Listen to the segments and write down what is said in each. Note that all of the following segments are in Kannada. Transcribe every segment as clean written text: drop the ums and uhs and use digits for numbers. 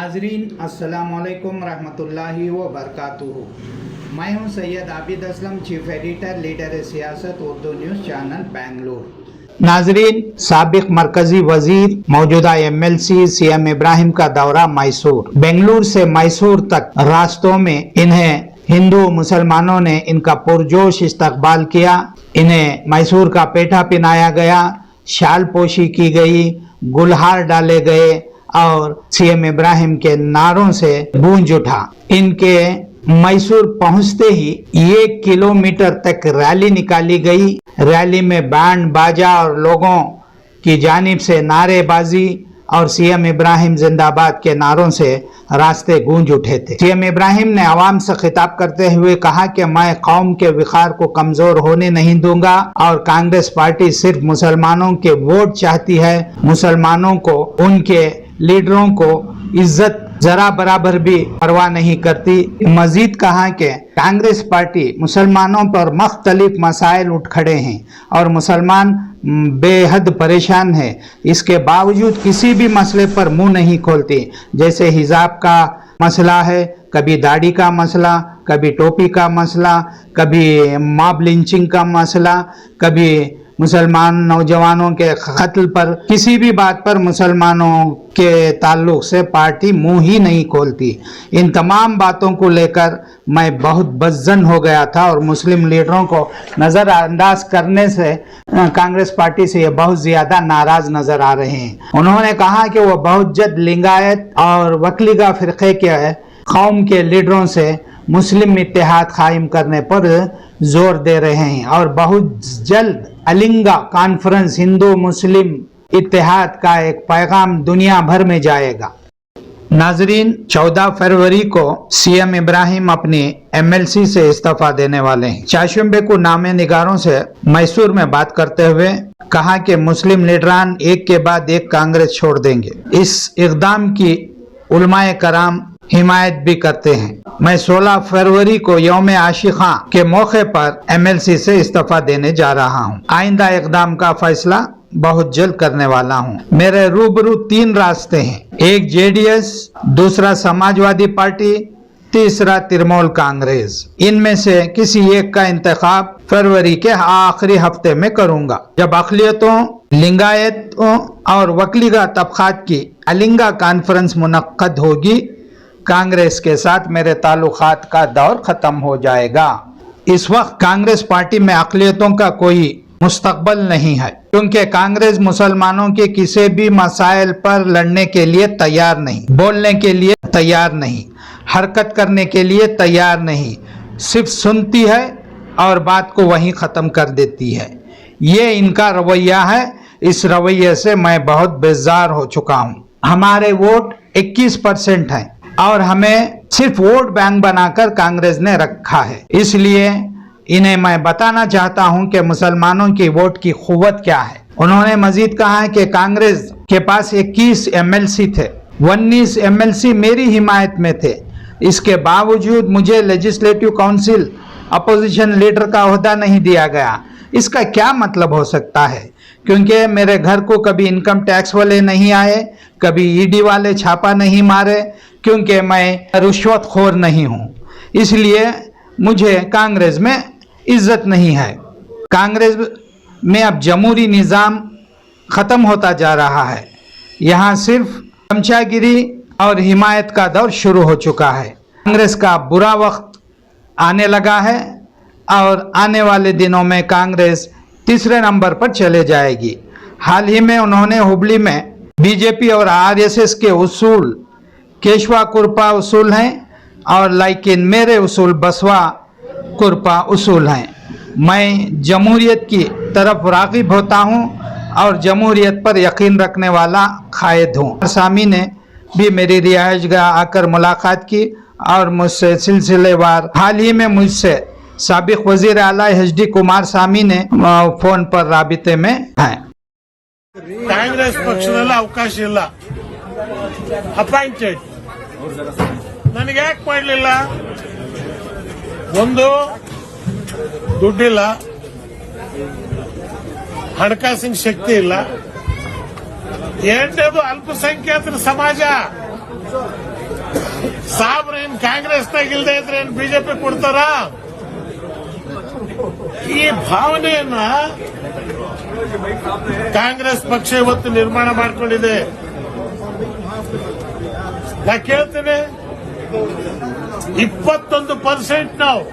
नाजरीन अस्सलाम वालेकुम रहमतुल्लाहि व बरकातुहू। मैं हूं Syed Abid Aslam, chief editor, leader सियासत, उर्दू न्यूज़ चैनल बेंगलुरु। नाजरीन, साबिक मरकजी वजीर मौजूदा MLC CM इब्राहिम का दौरा मैसूर। बेंगलुरु से मैसूर तक रास्तों में इन्हें हिंदू मुसलमानों ने इनका पुरजोश इस्तकबाल किया। इन्हें मैसूर का पेठा पिनाया गया, शाल पोशी की गई, गुलहार डाले गए और CM इब्राहिम के नारों से गूंज उठा। इनके मैसूर पहुंचते ही 1 किलोमीटर तक रैली निकाली गई। रैली में बैंड बाजा और लोगों की जानिब से नारेबाजी और CM इब्राहिम जिंदाबाद के नारों से रास्ते गूंज उठे थे। CM इब्राहिम ने आवाम से खिताब करते हुए कहा कि मैं कौम के विकार को कमजोर होने नहीं दूंगा और कांग्रेस पार्टी सिर्फ मुसलमानों के वोट चाहती है, मुसलमानों को, उनके लीडरों को इज्जत जरा बराबर भी परवाह नहीं करती। मजीद कहा कि कांग्रेस पार्टी मुसलमानों पर मुख्तलिफ मसाइल उठ खड़े हैं और मुसलमान बेहद परेशान है। इसके बावजूद किसी भी मसले पर मुंह नहीं खोलती। जैसे हिजाब का मसला है, कभी दाढ़ी का मसला, कभी टोपी का मसला, कभी मॉब लिंचिंग का मसला, कभी मुसलमान नौजवानों के कत्ल पर, किसी भी बात पर मुसलमानों के ताल्लुक से पार्टी मुंह ही नहीं खोलती। इन तमाम बातों को लेकर मैं बहुत बज्जन हो गया था और मुस्लिम लीडरों को नज़रअंदाज करने से कांग्रेस पार्टी से ये बहुत ज़्यादा नाराज़ नज़र आ रहे हैं। उन्होंने कहा कि वो बहुत जल्द लिंगायत और वकलीगा फ़िरक़े के कौम के लीडरों से मुस्लिम इत्तेहाद कायम करने पर जोर दे रहे हैं और बहुत जल्द अलिंगा कॉन्फ्रेंस हिंदू मुस्लिम इत्तेहाद का एक पैगाम दुनिया भर में जाएगा। नाजरीन, 14 फरवरी को CM इब्राहिम अपनी MLC से इस्तीफा देने वाले हैं। चाशुम्बे को नामे निगारों से मैसूर में बात करते हुए कहा कि मुस्लिम लीडरान एक के बाद एक कांग्रेस छोड़ देंगे। इस इक़दाम की उलमाए कराम हिमायत भी करते हैं। मैं 16 फरवरी को यौम आशिक़ा के मौके पर MLC से इस्तीफा देने जा रहा हूँ। आइंदा इक़दाम का फैसला बहुत जल्द करने वाला हूँ। मेरे रूबरू 3 रास्ते हैं, एक JDS, दूसरा समाजवादी पार्टी, तीसरा तृणमूल कांग्रेस। इनमें से किसी एक का इंतखाब फरवरी के आखिरी हफ्ते में करूंगा, जब अक़लियतों, लिंगायतों और वकलीगा तबक़ात की अलिंगा कॉन्फ्रेंस मुनक्कद होगी। कांग्रेस के साथ मेरे ताल्लुकात का दौर ख़त्म हो जाएगा। इस वक्त कांग्रेस पार्टी में अक़लियतों का कोई मुस्तक़बल नहीं है, क्योंकि कांग्रेस मुसलमानों के किसी भी मसाइल पर लड़ने के लिए तैयार नहीं, बोलने के लिए तैयार नहीं, हरकत करने के लिए तैयार नहीं, सिर्फ सुनती है और बात को वहीं ख़त्म कर देती है। ये इनका रवैया है। इस रवैये से मैं बहुत बेजार हो चुका हूँ। हमारे वोट 21% हैं और हमें सिर्फ वोट बैंक बनाकर कांग्रेस ने रखा है। इसलिए इन्हें मैं बताना चाहता हूं कि मुसलमानों की वोट की क़ुव्वत क्या है। उन्होंने मजीद कहा कि कांग्रेस के पास 21 MLC थे, 19 MLC मेरी हिमायत में थे। इसके बावजूद मुझे लेजिस्लेटिव काउंसिल अपोजिशन लीडर का ओहदा नहीं दिया गया। इसका क्या मतलब हो सकता है? क्योंकि मेरे घर को कभी इनकम टैक्स वाले नहीं आए, कभी ED वाले छापा नहीं मारे, क्योंकि मैं रुश्वतखोर नहीं हूँ। इसलिए मुझे कांग्रेस में इज्जत नहीं है। कांग्रेस में अब जमहूरी निज़ाम ख़त्म होता जा रहा है। यहाँ सिर्फ चमचागिरी और हिमायत का दौर शुरू हो चुका है। कांग्रेस का बुरा वक्त आने लगा है और आने वाले दिनों में कांग्रेस तीसरे नंबर पर चले जाएगी। हाल ही में उन्होंने हुबली में BJP और RSS के उसूल केशवा कुरपा उसूल हैं और लेकिन मेरे उसूल बसवा कुरपा उसूल हैं। मैं जमहूरियत की तरफ राग़िब होता हूं और जमहूरियत पर यकीन रखने वाला कायद हूं। सामी ने भी मेरी रिहाइशगाह आकर मुलाकात की और मुझसे सिलसिलेवार हाल ही में मुझसे साबिक वजीर आला HD कुमार स्वामी ने फोन पर राबिते में हैं। ಕಾಂಗ್ರೆಸ್ ಪಕ್ಷದಲ್ಲಿ ಅವಕಾಶ ಇಲ್ಲ. ಅಪಾಯಿಂಟೆಡ್ ನನಗೆ ಯಾಕೆ ಮಾಡಲಿಲ್ಲ? ಒಂದು, ದುಡ್ಡಿಲ್ಲ, ಹಣಕಾಸಿನ ಶಕ್ತಿ ಇಲ್ಲ. 2ನೇದು ಅಲ್ಪಸಂಖ್ಯಾತರ ಸಮಾಜ. ಸಾಬ್ರ ಏನ್ ಕಾಂಗ್ರೆಸ್ನಾಗ ಇಲ್ದೇ ಇದ್ರೆ ಏನ್ ಬಿಜೆಪಿ ಕೊಡ್ತಾರ? ಈ ಭಾವನೆಯನ್ನ ಕಾಂಗ್ರೆಸ್ ಪಕ್ಷ ಇವತ್ತು ನಿರ್ಮಾಣ ಮಾಡಿಕೊಂಡಿದೆ. ನಾ ಕೇಳ್ತೇನೆ, 21% ನಾವು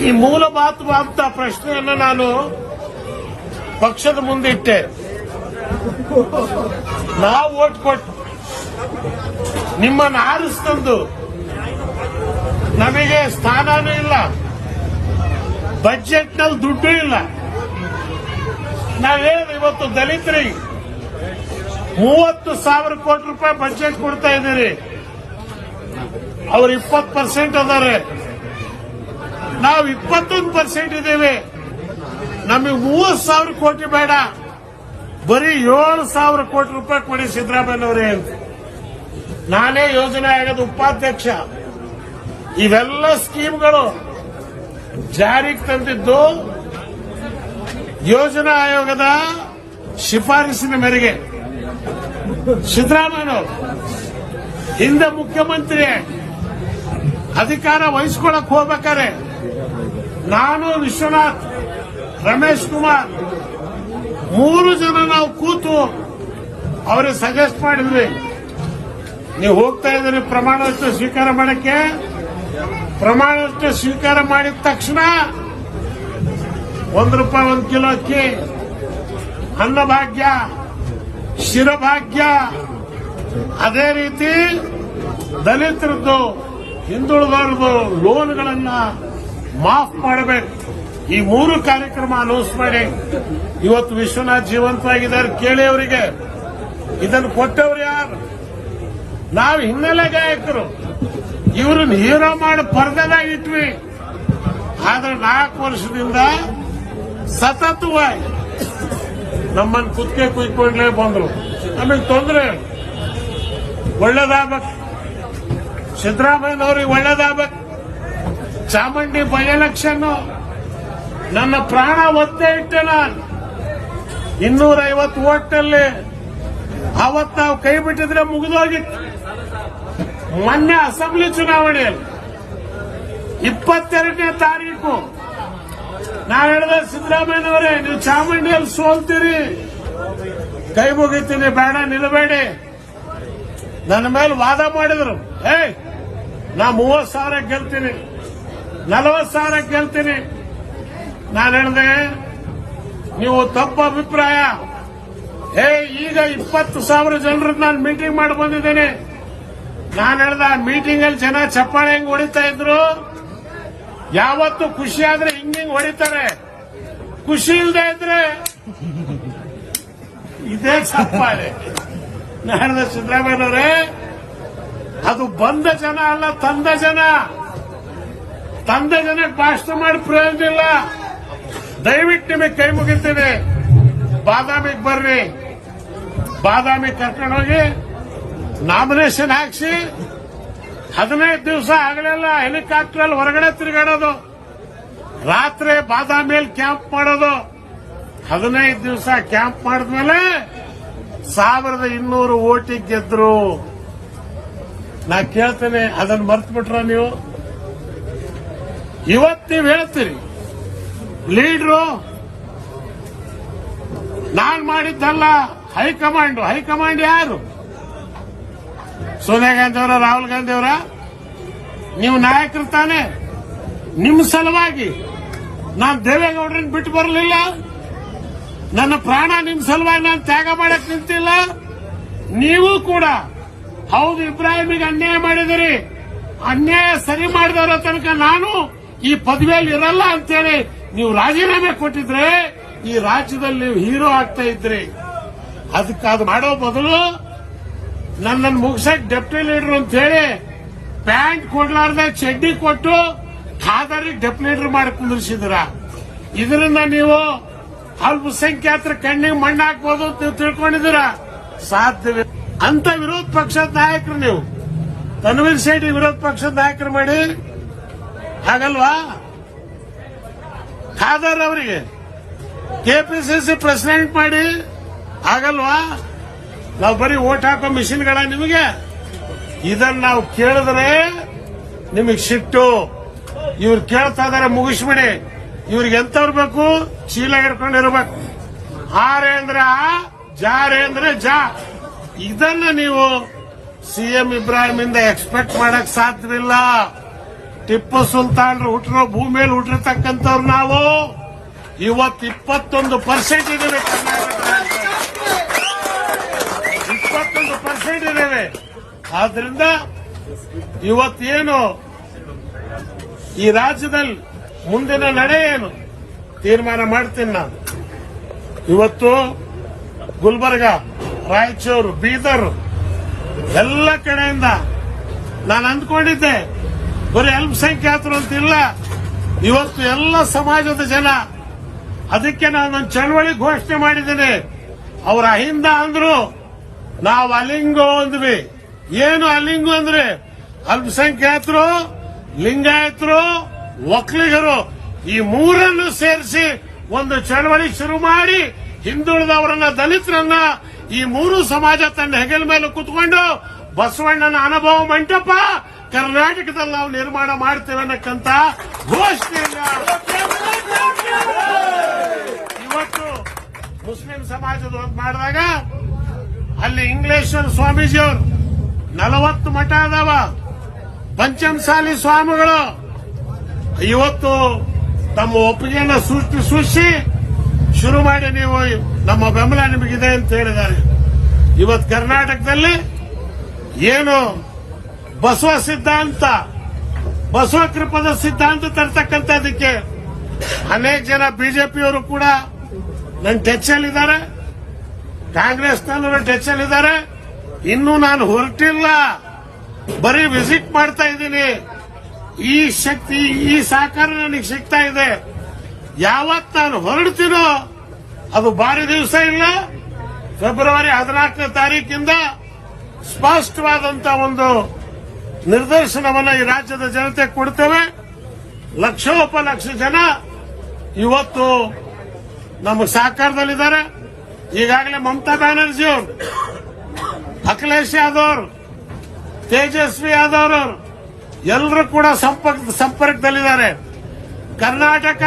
ಈ ಮೂಲಭೂತವಾದ ಪ್ರಶ್ನೆಯನ್ನು ನಾನು ಪಕ್ಷದ ಮುಂದೆ ಇಟ್ಟೆ. ನಾವು ಓಟ್ ಕೊಟ್ಟು ನಿಮ್ಮನ್ನು ಆರಿಸ್ತಂದು ನಮಗೆ ಸ್ಥಾನನೂ ಇಲ್ಲ, ಬಜೆಟ್ನಲ್ಲಿ ದುಡ್ಡು ಇಲ್ಲ. ನಾವೇನು ಇವತ್ತು ದಲಿತರಿಗೆ 30,000 ಕೋಟಿ ರೂಪಾಯಿ ಬಜೆಟ್ ಕೊಡ್ತಾ ಇದ್ದೀರಿ. ಅವ್ರು 20% ಅದಾರೆ, ನಾವು 21% ಇದ್ದೇವೆ. ನಮಗೆ 30,000 ಕೋಟಿ ಬೇಡ, ಬರೀ 7,000 ಕೋಟಿ ರೂಪಾಯಿ ಕೊಡಿ ಸಿದ್ದರಾಮಯ್ಯನವರೇ ಅಂತ. ನಾನೇ ಯೋಜನಾ ಆಯೋಗದ ಉಪಾಧ್ಯಕ್ಷ. ಇವೆಲ್ಲ ಸ್ಕೀಮ್ಗಳು ಜಾರಿಗೆ ತಂದಿದ್ದು ಯೋಜನಾ ಆಯೋಗದ ಶಿಫಾರಸಿನ ಮೇರೆಗೆ. ಸಿದ್ದರಾಮಯ್ಯನವರು ಹಿಂದೆ ಮುಖ್ಯಮಂತ್ರಿ ಅಧಿಕಾರ ವಹಿಸ್ಕೊಳಕ್ ಹೋಗ್ಬೇಕಾರೆ ನಾನು, ವಿಶ್ವನಾಥ್, ರಮೇಶ್ ಕುಮಾರ್ 3 ಜನ ನಾವು ಕೂತು ಅವ್ರಿಗೆ ಸಜೆಸ್ಟ್ ಮಾಡಿದ್ವಿ, ನೀವು ಹೋಗ್ತಾ ಇದ್ದೀರಿ ಪ್ರಮಾಣ ವಚನ ಸ್ವೀಕಾರ ಮಾಡಕ್ಕೆ. ಪ್ರಮಾಣ ವಚನ ಸ್ವೀಕಾರ ಮಾಡಿದ ತಕ್ಷಣ ₹1 1 ಕಿಲೋ ಅಕ್ಕಿ, ಅನ್ನಭಾಗ್ಯ, ಶಿರಭಾಗ್ಯ, ಅದೇ ರೀತಿ ದಲಿತರದ್ದು, ಹಿಂದುಳಿದವರದ್ದು ಲೋನ್ಗಳನ್ನ ಮಾಫ್ ಮಾಡಬೇಕು. ಈ 3 ಕಾರ್ಯಕ್ರಮ ಅನೌನ್ಸ್ ಮಾಡಿ ಇವತ್ತು ವಿಶ್ವನಾಥ್ ಜೀವಂತವಾಗಿದ್ದಾರೆ. ಕೇಳಿ ಅವರಿಗೆ. ಇದನ್ನು ಕೊಟ್ಟವರು ಯಾರು? ನಾವು ಹಿನ್ನೆಲೆ ಗಾಯಕರು. ಇವ್ರನ್ನ ಹೀರೋ ಮಾಡಿ ಪರದೆದಾಗ ಇಟ್ವಿ. ಆದ್ರೆ 4 ವರ್ಷದಿಂದ ಸತತವಾಗಿ ನಮ್ಮನ್ನು ಕುತ್ತಿಗೆ ಕುಯ್ಕೊಂಡ್ಲೇ ಬಂದ್ರು. ನಮಗೆ ತೊಂದರೆ. ಒಳ್ಳೇದಾಗಬೇಕು, ಸಿದ್ದರಾಮಯ್ಯನವ್ರಿಗೆ ಒಳ್ಳೇದಾಗಬೇಕು. ಚಾಮುಂಡಿ ಬೈ ಎಲೆಕ್ಷನ್ ನನ್ನ ಪ್ರಾಣ ಒತ್ತೆ ಇಟ್ಟೆ ನಾನು. 250 ಓಟ್ನಲ್ಲಿ ಅವತ್ತು ನಾವು ಕೈ ಬಿಟ್ಟಿದ್ರೆ ಮುಗಿದೋಗಿತ್ತು. ಮೊನ್ನೆ ಅಸೆಂಬ್ಲಿ ಚುನಾವಣೆಯಲ್ಲಿ 22ನೇ ತಾರೀಕು ನಾನು ಹೇಳಿದೆ, ಸಿದ್ದರಾಮಯ್ಯನವರೇ ನೀವು ಚಾಮುಂಡಿಯಲ್ಲಿ ಸೋಲ್ತೀರಿ, ಕೈ ಮುಗಿತೀನಿ, ಬೇಡ ನಿಲ್ಲಬೇಡಿ. ನನ್ನ ಮೇಲೆ ವಾದ ಮಾಡಿದ್ರು. ನಾ 30,000 ಗೆಲ್ತೀನಿ, 40,000 ಗೆಲ್ತೀನಿ. ನಾನು ಹೇಳಿದೆ, ನೀವು ತಪ್ಪು ಅಭಿಪ್ರಾಯ. ಈಗ 20,000 ಜನರನ್ನ ನಾನು ಮೀಟಿಂಗ್ ಮಾಡಿ ಬಂದಿದ್ದೇನೆ. ನಾನು ಹೇಳ್ದೆ, ಆ ಮೀಟಿಂಗ್ ಅಲ್ಲಿ ಜನ ಚಪ್ಪಾಳೆ ಹೆಂಗ್ ಹೊಡಿತಾ ಇದ್ರು, ಯಾವತ್ತು ಖುಷಿ ಆದ್ರೆ ಹಿಂಗಿಂಗ್ ಹೊಡಿತಾರೆ, ಖುಷಿ ಇಲ್ಲದೆ ಇದ್ರೆ ಇದೇ ಚಪ್ಪಾಳೆ. ನಾನು ಹೇಳ್ದೆ, ಸಿದ್ದರಾಮಯ್ಯನವರೇ ಅದು ಬಂದ ಜನ ಅಲ್ಲ, ತಂದ ಜನ. ತಂದ ಜನಕ್ಕೆ ಭಾಷಣ ಮಾಡಿ ಪ್ರಯೋಜನ ಇಲ್ಲ. ದಯವಿಟ್ಟು ನಿಮಗೆ ಕೈ ಮುಗಿತೀನಿ, ಬಾದಾಮಿಗೆ ಬರ್ರಿ. ಬಾದಾಮಿಗೆ ಕರ್ಕೊಂಡೋಗಿ ನಾಮಿನೇಷನ್ ಹಾಕಿಸಿ 15 ದಿವಸ ಆಗಲೆಲ್ಲ ಹೆಲಿಕಾಪ್ಟರ್ ಹೊರಗಡೆ ತಿರುಗಾಡೋದು, ರಾತ್ರಿ ಬಾದಾಮಿಯಲ್ಲಿ ಕ್ಯಾಂಪ್ ಮಾಡೋದು. 15 ದಿವಸ ಕ್ಯಾಂಪ್ ಮಾಡಿದ್ಮೇಲೆ 1200 ಓಟಿಗೆ ಗೆದ್ರು. ನಾ ಕೇಳ್ತೇನೆ, ಅದನ್ನ ಮರ್ತು ಬಿಟ್ರ ನೀವು? ಇವತ್ತು ನೀವು ಹೇಳ್ತೀರಿ ಲೀಡ್ರು ನಾನ್ ಮಾಡಿದ್ದಲ್ಲ, ಹೈಕಮಾಂಡ್. ಹೈಕಮಾಂಡ್ ಯಾರು? ಸೋನಿಯಾ ಗಾಂಧಿ ಅವರ, ರಾಹುಲ್ ಗಾಂಧಿ ಅವರ? ನೀವು ನಾಯಕರು ತಾನೆ. ನಿಮ್ಮ ಸಲುವಾಗಿ ನಾನು ದೇವೇಗೌಡರನ್ನ ಬಿಟ್ಟು ಬರಲಿಲ್ಲ. ನನ್ನ ಪ್ರಾಣ ನಿಮ್ಮ ಸಲುವಾಗಿ ನಾನು ತ್ಯಾಗ ಮಾಡಕ್ ನಿಂತಿಲ್ಲ. ನೀವು ಕೂಡ ಹೌದು, ಇಬ್ರಾಹಿಮಿಗೆ ಅನ್ಯಾಯ ಮಾಡಿದಿರಿ, ಅನ್ಯಾಯ ಸರಿ ಮಾಡಿದವರ ತನಕ ನಾನು ಈ ಪದವಿಯಲ್ಲಿ ಇರಲ್ಲ ಅಂತೇಳಿ ನೀವು ರಾಜೀನಾಮೆ ಕೊಟ್ಟಿದ್ರೆ ಈ ರಾಜ್ಯದಲ್ಲಿ ನೀವು ಹೀರೋ ಆಗ್ತಾ ಇದ್ರಿ. ಅದಕ್ಕೆ ಅದು ಮಾಡೋ ಬದಲು ನನ್ನನ್ನು ಮುಗಿಸಕ್ ಡೆಪ್ಟಿ ಲೀಡರ್ ಅಂತ ಹೇಳಿ ಪ್ಯಾಂಟ್ ಕೊಡ್ಲಾರ್ದೆ ಚಡ್ಡಿ ಕೊಟ್ಟು ಖಾದರಿಗೆ ಡೆಪ್ಟಿ ಲೀಡರ್ ಮಾಡಿ ಕುಂದಿರಿಸಿದ್ರ. ಇದರಿಂದ ನೀವು ಅಲ್ಪಸಂಖ್ಯಾತರ ಕಣ್ಣಿಗೆ ಮಣ್ಣು ಹಾಕ್ಬೋದು ಅಂತ ನೀವು ತಿಳ್ಕೊಂಡಿದ್ದೀರ? ಸಾಧ್ಯವೇ? ಅಂತ ವಿರೋಧ ಪಕ್ಷದ ನಾಯಕರು ನೀವು ತನ್ವೀರ್ ಸೇಠಿ ವಿರೋಧ ಪಕ್ಷದ ನಾಯಕರು ಮಾಡಿ ಹಾಗಲ್ವಾ? ಖಾದರ್ ಅವರಿಗೆ ಕೆಪಿಸಿಸಿ ಪ್ರೆಸಿಡೆಂಟ್ ಮಾಡಿ ಆಗಲ್ವಾ? ನಾವು ಬರೀ ಓಟ್ ಹಾಕೋ ಮಿಷಿನ್ಗಳ ನಿಮಗೆ? ಇದನ್ನ ನಾವು ಕೇಳಿದ್ರೆ ನಿಮಗೆ ಸಿಟ್ಟು. ಇವ್ರು ಕೇಳ್ತಾ ಇದಾರೆ, ಮುಗಿಸ್ಬಿಡಿ. ಇವ್ರಿಗೆ ಎಂತವ್ರು ಬೇಕು? ಚೀಲ ಹಿಡ್ಕೊಂಡಿರ್ಬೇಕು. ಆರೆ ಅಂದ್ರೆ ಆ, ಜಾರೆ ಅಂದ್ರೆ ಜಾ. ಇದನ್ನ ನೀವು ಸಿಎಂ ಇಬ್ರಾಹಿಂ ಇಂದ ಎಕ್ಸ್ಪೆಕ್ಟ್ ಮಾಡಕ್ ಸಾಧ್ಯವಿಲ್ಲ. ಟಿಪ್ಪು ಸುಲ್ತಾನ್ರು ಹುಟ್ಟಿರೋ ಭೂಮಿಯಲ್ಲಿ ಹುಟ್ಟಿರ್ತಕ್ಕಂಥವ್ರು ನಾವು. ಇವತ್ತು 21% ಇದ್ದೇವೆ ಕರ್ನಾಟಕ. 21% ಇದ್ದೇವೆ. ಆದ್ರಿಂದ ಇವತ್ತೇನು ಈ ರಾಜ್ಯದಲ್ಲಿ ಮುಂದಿನ ನಡೆ ಏನು ತೀರ್ಮಾನ ಮಾಡ್ತೀನಿ ನಾನು. ಇವತ್ತು ಗುಲ್ಬರ್ಗ, ರಾಯಚೂರು, ಬೀದರ್ ಎಲ್ಲ ಕಡೆಯಿಂದ ನಾನು ಅಂದ್ಕೊಂಡಿದ್ದೆ ಬರೀ ಅಲ್ಪಸಂಖ್ಯಾತರು ಅಂತಿಲ್ಲ, ಇವತ್ತು ಎಲ್ಲ ಸಮಾಜದ ಜನ. ಅದಕ್ಕೆ ನಾನೊಂದು ಚಳವಳಿ ಘೋಷಣೆ ಮಾಡಿದ್ದೇನೆ. ಅವರ ಅಹಿಂದ ಅಂದ್ರು, ನಾವು ಅಲಿಂಗೋ ಅಂದ್ವಿ. ಏನು ಅಲಿಂಗು ಅಂದ್ರೆ ಅಲ್ಪಸಂಖ್ಯಾತರು, ಲಿಂಗಾಯತರು, ಒಕ್ಕಲಿಗರು ಈ ಮೂರನ್ನು ಸೇರಿಸಿ ಒಂದು ಚಳವಳಿ ಶುರು ಮಾಡಿ ಹಿಂದುಳಿದವರನ್ನ, ದಲಿತರನ್ನ ಈ ಮೂರು ಸಮಾಜ ತನ್ನ ಹೆಗಲ ಮೇಲೆ ಕೂತ್ಕೊಂಡು ಬಸವಣ್ಣನ ಅನುಭವ ಮಂಟಪ ಕರ್ನಾಟಕದಲ್ಲಿ ನಾವು ನಿರ್ಮಾಣ ಮಾಡ್ತೇವೆ ಅನ್ನಕ್ಕಂತ ಘೋಷಣೆಯನ್ನ ಇವತ್ತು ಮುಸ್ಲಿಂ ಸಮಾಜದ ಮಾಡಿದಾಗ ಅಲ್ಲಿ ಇಂಗ್ಲೇಶ್ವರ ಸ್ವಾಮೀಜಿಯವರು 40 ಮಠ ಅದಾವ, ಪಂಚಮಸಾಲಿ ಸ್ವಾಮಿಗಳು ಇವತ್ತು ತಮ್ಮ ಒಪ್ಪಿಗೆಯನ್ನು ಸೃಷ್ಟಿಸಿ ಶುರು ಮಾಡಿ ನೀವು ನಮ್ಮ ಬೆಂಬಲ ನಿಮಗಿದೆ ಅಂತ ಹೇಳಿದ್ದಾರೆ. ಇವತ್ತು ಕರ್ನಾಟಕದಲ್ಲಿ ಏನು ಬಸವ ಸಿದ್ಧಾಂತ, ಬಸವ ಕೃಪದ ಸಿದ್ಧಾಂತ ತರ್ತಕ್ಕಂಥದಕ್ಕೆ ಅನೇಕ ಜನ ಬಿಜೆಪಿಯವರು ಕೂಡ ನನ್ನ ಟಚ್ನಲ್ಲಿದ್ದಾರೆ, ಕಾಂಗ್ರೆಸ್ನಲ್ಲೂ ಟಚ್ನಲ್ಲಿದ್ದಾರೆ. ಇನ್ನೂ ನಾನು ಹೊರಟಿಲ್ಲ, ಬರೀ ವಿಸಿಟ್ ಮಾಡ್ತಾ ಇದ್ದೀನಿ. ಈ ಶಕ್ತಿ, ಈ ಸಹಕಾರ ನನಗೆ ಸಿಗ್ತಾ ಇದೆ. ಯಾವತ್ತು ನಾನು ಹೊರಡ್ತೀನೋ ಅದು ಭಾರಿ ದಿವಸ ಇಲ್ಲ. ಫೆಬ್ರವರಿ 14ನೇ ತಾರೀಕಿಂದ ಸ್ಪಷ್ಟವಾದಂತ ಒಂದು ನಿರ್ದೇಶನವನ್ನು ಈ ರಾಜ್ಯದ ಜನತೆ ಕೊಡ್ತೇವೆ. ಲಕ್ಷೋಪಲಕ್ಷ ಜನ ಇವತ್ತು ನಮ್ಮ ಸಹಕಾರದಲ್ಲಿದ್ದಾರೆ. ಈಗಾಗಲೇ ಮಮತಾ ಬ್ಯಾನರ್ಜಿ ಅವರು, ಅಖಿಲೇಶ್ ಯಾದವ್ ಅವರು, ತೇಜಸ್ವಿ ಯಾದವ್ ಅವರು ಎಲ್ಲರೂ ಕೂಡ ಸಂಪರ್ಕದಲ್ಲಿದ್ದಾರೆ. ಕರ್ನಾಟಕ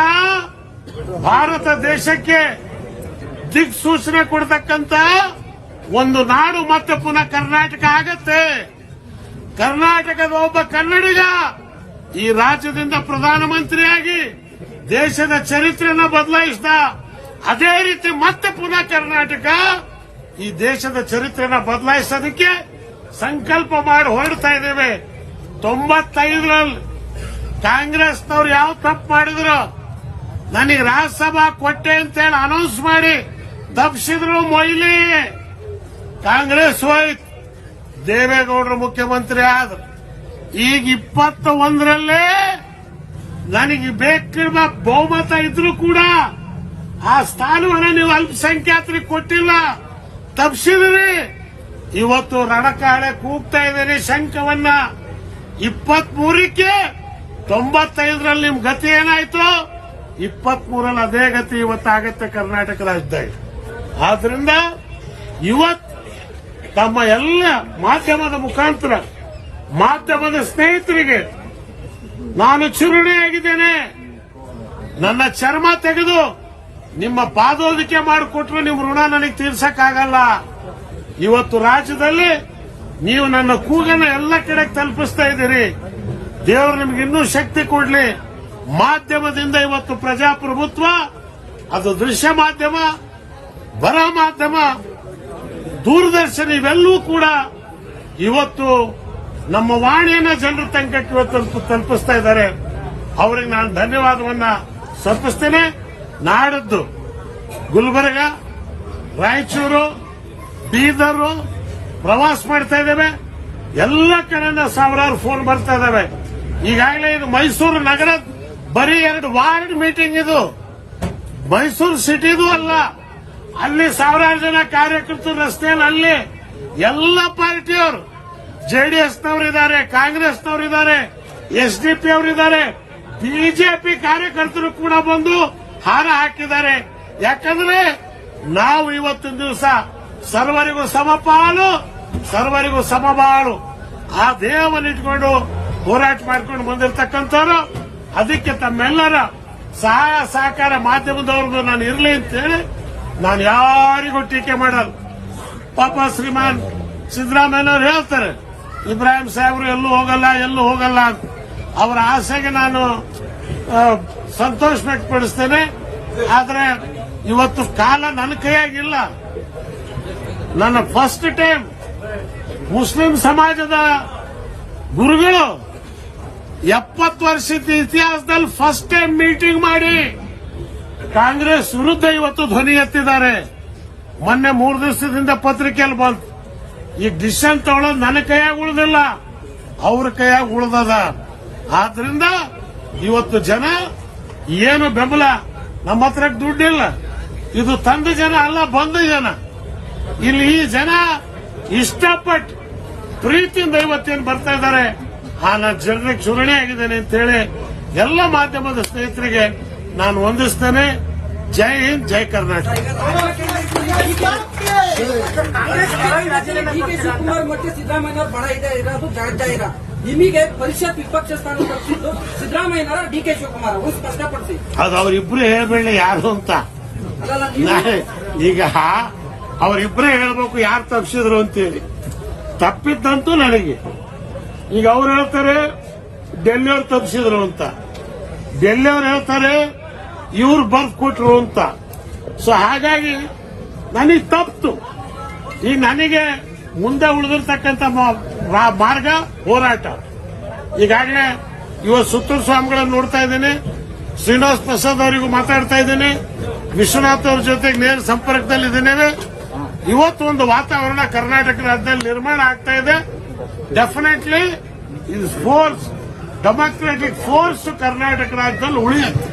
ಭಾರತ ದೇಶಕ್ಕೆ ದಿಕ್ಸೂಚನೆ ಕೊಡ್ತಕ್ಕಂತ ಒಂದು ನಾಡು ಮತ್ತೆ ಪುನಃ ಕರ್ನಾಟಕ ಆಗತ್ತೆ. ಕರ್ನಾಟಕದ ಒಬ್ಬ ಕನ್ನಡಿಗ ಈ ರಾಜ್ಯದಿಂದ ಪ್ರಧಾನಮಂತ್ರಿಯಾಗಿ ದೇಶದ ಚರಿತ್ರೆಯನ್ನು ಬದಲಾಯಿಸಿದ. ಅದೇ ರೀತಿ ಮತ್ತೆ ಪುನಃ ಕರ್ನಾಟಕ ಈ ದೇಶದ ಚರಿತ್ರೆಯನ್ನು ಬದಲಾಯಿಸೋದಕ್ಕೆ ಸಂಕಲ್ಪ ಮಾಡಿ ಹೊರಡ್ತಾ ಇದ್ದೇವೆ. 95ರಲ್ಲಿ ಕಾಂಗ್ರೆಸ್ನವ್ರು ಯಾವ ತಪ್ಪು ಮಾಡಿದ್ರು, ನನಗೆ ರಾಜ್ಯಸಭಾ ಕೊಟ್ಟೆ ಅಂತೇಳಿ ಅನೌನ್ಸ್ ಮಾಡಿ ತಪ್ಪಿಸಿದ್ರು. ಮೊಯ್ಲಿ ಕಾಂಗ್ರೆಸ್ ಹೋಯ್ತು, ದೇವೇಗೌಡರು ಮುಖ್ಯಮಂತ್ರಿ ಆದ್ರು. ಈಗ 21ರಲ್ಲೇ ನನಗೆ ಬೇಕಿರುವ ಬಹುಮತ ಇದ್ರೂ ಕೂಡ ಆ ಸ್ಥಾನವನ್ನು ನೀವು ಅಲ್ಪಸಂಖ್ಯಾತರಿಗೆ ಕೊಟ್ಟಿಲ್ಲ, ತಪ್ಪಿಸಿದ್ರಿ. ಇವತ್ತು ರಣಕಾಳೆ ಕೂಗ್ತಾ ಇದ್ದೀರಿ ಶಂಕವನ್ನ. 23ಕ್ಕೆ 95ರಲ್ಲಿ ನಿಮ್ ಗತಿ ಏನಾಯ್ತು, 23ರಲ್ಲಿ ಅದೇ ಗತಿ ಇವತ್ತಾಗತ್ತೆ ಕರ್ನಾಟಕ ರಾಜ್ಯದಾಗ. ಆದ್ರಿಂದ ಇವತ್ತು ತಮ್ಮ ಎಲ್ಲ ಮಾಧ್ಯಮದ ಮುಖಾಂತರ, ಮಾಧ್ಯಮದ ಸ್ನೇಹಿತರಿಗೆ ನಾನು ಚಿರುಣಿಯಾಗಿದ್ದೇನೆ. ನನ್ನ ಚರ್ಮ ತೆಗೆದು ನಿಮ್ಮ ಪಾದೋದಿಕೆ ಮಾಡಿಕೊಟ್ರು ನಿಮ್ಮ ಋಣ ನನಗೆ ತೀರ್ಸಕ್ಕಾಗಲ್ಲ. ಇವತ್ತು ರಾಜ್ಯದಲ್ಲಿ ನೀವು ನನ್ನ ಕೂಗನ್ನು ಎಲ್ಲ ಕಡೆ ತಲುಪಿಸ್ತಾ ಇದ್ದೀರಿ. ದೇವರು ನಿಮ್ಗೆ ಇನ್ನೂ ಶಕ್ತಿ ಕೊಡ್ಲಿ. ಮಾಧ್ಯಮದಿಂದ ಇವತ್ತು ಪ್ರಜಾಪ್ರಭುತ್ವ, ಅದು ದೃಶ್ಯ ಮಾಧ್ಯಮ, ಬರ ಮಾಧ್ಯಮ, ದೂರದರ್ಶನ ಇವೆಲ್ಲವೂ ಕೂಡ ಇವತ್ತು ನಮ್ಮ ವಾಣಿಯನ್ನ ಜನರ ತನಕಕ್ಕೆ ಇವತ್ತು ತಲುಪಿಸ್ತಾ ಇದ್ದಾರೆ. ಅವರಿಗೆ ನಾನು ಧನ್ಯವಾದವನ್ನ ಸಮರ್ಪಿಸ್ತೇನೆ. ನಾಡದ್ದು ಗುಲ್ಬರ್ಗ, ರಾಯಚೂರು, ಬೀದರು ಪ್ರವಾಸ ಮಾಡ್ತಾ ಇದ್ದೇವೆ. ಎಲ್ಲ ಕಡೆಯಿಂದ ಸಾವಿರಾರು ಫೋನ್ ಬರ್ತಾ ಇದ್ದಾವೆ. ಈಗಾಗಲೇ ಇದು ಮೈಸೂರು ನಗರ ಬರೀ 2 ವಾರ್ಡ್ ಮೀಟಿಂಗ್, ಇದು ಮೈಸೂರು ಸಿಟಿದು ಅಲ್ಲ. ಅಲ್ಲಿ ಸಾವಿರಾರು ಜನ ಕಾರ್ಯಕರ್ತರು ರಸ್ತೆಯಲ್ಲಿ, ಅಲ್ಲಿ ಎಲ್ಲ ಪಾರ್ಟಿಯವರು, ಜೆಡಿಎಸ್ನವರಿದ್ದಾರೆ, ಕಾಂಗ್ರೆಸ್ನವರಿದ್ದಾರೆ, ಎಸ್ಡಿಪಿ ಅವರಿದ್ದಾರೆ, ಬಿಜೆಪಿ ಕಾರ್ಯಕರ್ತರು ಕೂಡ ಬಂದು ಹಾರ ಹಾಕಿದ್ದಾರೆ. ಯಾಕಂದ್ರೆ ನಾವು ಇವತ್ತಿನ ದಿವಸ ಸರ್ವರಿಗೂ ಸಮಪಾಲು, ಸರ್ವರಿಗೂ ಸಮಬಾಳು. ಆ ಧ್ಯೇಯವನ್ನು ಇಟ್ಕೊಂಡು ಹೋರಾಟ ಮಾಡ್ಕೊಂಡು ಬಂದಿರತಕ್ಕಂಥವ್ರು. ಅದಕ್ಕೆ ತಮ್ಮೆಲ್ಲರ ಸಹಾಯ ಸಹಕಾರ ಮಾಧ್ಯಮದವ್ರದ್ದು ನಾನು ಇರಲಿ ಅಂತೇಳಿ ನಾನು ಯಾರಿಗೂ ಟೀಕೆ ಮಾಡಲ್ಲ. ಪಾಪ ಶ್ರೀಮಾನ್ ಸಿದ್ದರಾಮಯ್ಯನವ್ರು ಹೇಳ್ತಾರೆ ಇಬ್ರಾಹಿಂ ಸಾಹೇಬ್ರು ಎಲ್ಲೂ ಹೋಗಲ್ಲ ಅಂತ. ಅವರ ಆಸೆಗೆ ನಾನು ಸಂತೋಷ ವ್ಯಕ್ತಪಡಿಸ್ತೇನೆ. ಆದ್ರೆ ಇವತ್ತು ಕಾಲ ನನ್ನ ಕೈಯಾಗಿಲ್ಲ. ನನ್ನ ಫಸ್ಟ್ ಟೈಮ್ ಮುಸ್ಲಿಂ ಸಮಾಜದ ಗುರುಗಳು 70 ವರ್ಷದ ಇತಿಹಾಸದಲ್ಲಿ ಫಸ್ಟ್ ಟೈಮ್ ಮೀಟಿಂಗ್ ಮಾಡಿ ಕಾಂಗ್ರೆಸ್ ವಿರುದ್ಧ ಇವತ್ತು ಧ್ವನಿ ಎತ್ತಿದ್ದಾರೆ. ಮೊನ್ನೆ 3 ದಿವಸದಿಂದ ಪತ್ರಿಕೆಯಲ್ಲಿ ಬಂತು. ಈಗ ಡಿಸಿಷನ್ ತಗೊಳ್ಳೋದು ನನ್ನ ಕೈಯಾಗ ಉಳಿದಿಲ್ಲ, ಅವ್ರ ಕೈಯಾಗ ಉಳಿದದ. ಆದ್ರಿಂದ ಇವತ್ತು ಜನ ಏನು ಬೆಂಬಲ, ನಮ್ಮ ಹತ್ರ ದುಡ್ಡಿಲ್ಲ, ಇದು ತಂದ ಜನ ಅಲ್ಲ, ಬಂದ ಜನ. ಇಲ್ಲಿ ಈ ಜನ ಇಷ್ಟಪಟ್ಟು ಪ್ರೀತಿಯಿಂದ ಇವತ್ತೇನು ಬರ್ತಾ ಇದ್ದಾರೆ. ನಾನು ಜನರಿಗೆ ಚುನಾವಣೆ ಆಗಿದ್ದೇನೆ ಅಂತ ಹೇಳಿ ಎಲ್ಲ ಮಾಧ್ಯಮದ ಸ್ನೇಹಿತರಿಗೆ ನಾನು ವಂದಿಸ್ತೇನೆ. ಜೈ ಹಿಂದ್, ಜೈ ಕರ್ನಾಟಕ. ಡಿ ಕೆ ಶಿವಕುಮಾರ್ ಮತ್ತೆ ಸಿದ್ದರಾಮಯ್ಯನವರು ಬಹಳ ಇದೆ ಇರೋದು ಜಾಹೀರ. ನಿಮಗೆ ಪರಿಷತ್ ವಿಪಕ್ಷ ಸ್ಥಾನ ತಪ್ಪಿದ್ದು ಸಿದ್ದರಾಮಯ್ಯನವರ ಡಿ ಕೆ ಶಿವಕುಮಾರ್ ಅವರು ಸ್ಪಷ್ಟಪಡಿಸಿ. ಅದು ಅವರಿಬ್ರು ಹೇಳ್ಬೇಡಿ ಯಾರು ಅಂತ. ಅಲ್ಲಲ್ಲ, ನೀವು ಈಗ ಅವರಿಬ್ಬರೇ ಹೇಳ್ಬೇಕು ಯಾರು ತಪ್ಪಿಸಿದ್ರು ಅಂತೇಳಿ. ತಪ್ಪಿದ್ದಂತೂ ನನಗೆ. ಈಗ ಅವ್ರು ಹೇಳ್ತಾರೆ ಡೆಲ್ಲಿಯವ್ರು ತಪ್ಪಿಸಿದ್ರು ಅಂತ, ಡೆಲ್ಲಿಯವ್ರು ಹೇಳ್ತಾರೆ ಇವ್ರು ಬರ್ದು ಕೊಟ್ರು ಅಂತ. ಸೊ ಹಾಗಾಗಿ ನನಗೆ ತಪ್ಪಿತು. ಈಗ ನನಗೆ ಮುಂದೆ ಉಳಿದಿರ್ತಕ್ಕಂಥ ಮಾರ್ಗ ಹೋರಾಟ. ಈಗಾಗಲೇ ಇವತ್ತು ಸುತ್ತೂರು ಸ್ವಾಮಿಗಳನ್ನು ನೋಡ್ತಾ ಇದ್ದೇನೆ, ಶ್ರೀನಿವಾಸ್ ಪ್ರಸಾದ್ ಅವರಿಗೂ ಮಾತಾಡ್ತಾ ಇದ್ದೇನೆ, ವಿಶ್ವನಾಥ್ ಅವ್ರ ಜೊತೆಗೆ ನೇರ ಸಂಪರ್ಕದಲ್ಲಿದ್ದೇನೆ. ಇವತ್ತು ಒಂದು ವಾತಾವರಣ ಕರ್ನಾಟಕ ರಾಜ್ಯದಲ್ಲಿ ನಿರ್ಮಾಣ ಆಗ್ತಾ ಇದೆ. ಡೆಫಿನೆಟ್ಲಿ ಇದು ಫೋರ್ಸ್, ಡೆಮೋಕ್ರೆಟಿಕ್ ಫೋರ್ಸ್ ಕರ್ನಾಟಕ ರಾಜ್ಯದಲ್ಲಿ ಉಳಿಯುತ್ತೆ.